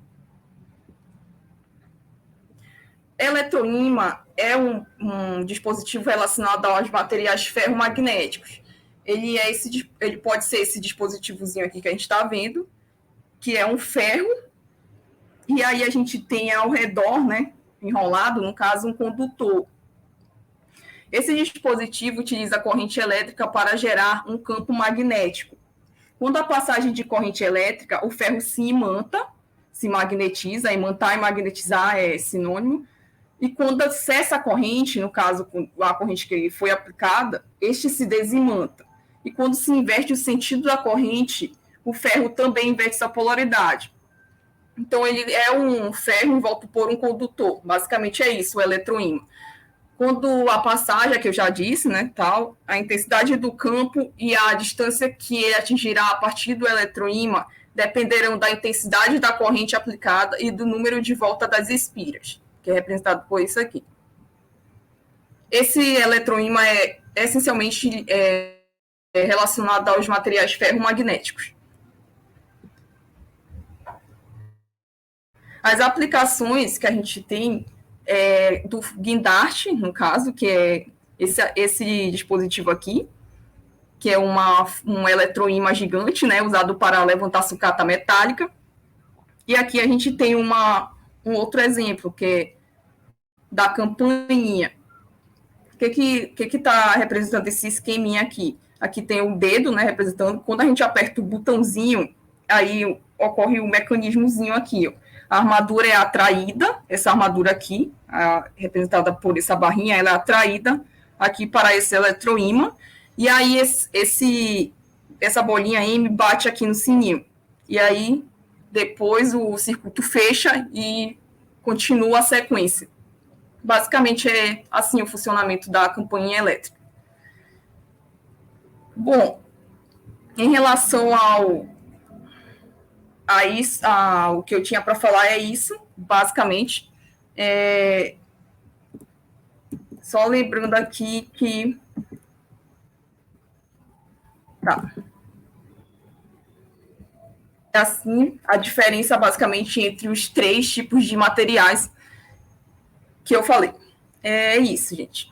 Eletroímã é um dispositivo relacionado aos materiais ferromagnéticos. ele pode ser esse dispositivozinho aqui que a gente está vendo, que é um ferro, e aí a gente tem ao redor, né, enrolado, no caso, um condutor. Esse dispositivo utiliza a corrente elétrica para gerar um campo magnético. Quando a passagem de corrente elétrica, o ferro se imanta, se magnetiza, imantar e magnetizar é sinônimo, e quando cessa a corrente, no caso, a corrente que foi aplicada, este se desimanta. E quando se inverte o sentido da corrente, o ferro também inverte essa polaridade. Então, ele é um ferro envolto por um condutor. Basicamente é isso, o eletroímã. Quando a passagem, que eu já disse, né, tal, a intensidade do campo e a distância que ele atingirá a partir do eletroímã dependerão da intensidade da corrente aplicada e do número de volta das espiras, que é representado por isso aqui. Esse eletroímã é essencialmente relacionado aos materiais ferromagnéticos. As aplicações que a gente tem do guindaste, no caso, que é esse dispositivo aqui, que é um eletroímã gigante, né, usado para levantar sucata metálica. E aqui a gente tem um outro exemplo, que é da campainha. O que está representando esse esqueminha aqui? Aqui tem o dedo, né, representando. Quando a gente aperta o botãozinho, aí ocorre um mecanismozinho aqui, ó. A armadura é atraída, essa armadura aqui, representada por essa barrinha, ela é atraída aqui para esse eletroímã, e aí essa bolinha M bate aqui no sininho. E aí, depois, o circuito fecha e continua a sequência. Basicamente, é assim o funcionamento da campainha elétrica. Bom, em relação o que eu tinha para falar é isso, basicamente. Só lembrando aqui que... Tá. Assim, a diferença basicamente entre os 3 tipos de materiais que eu falei. É isso, gente.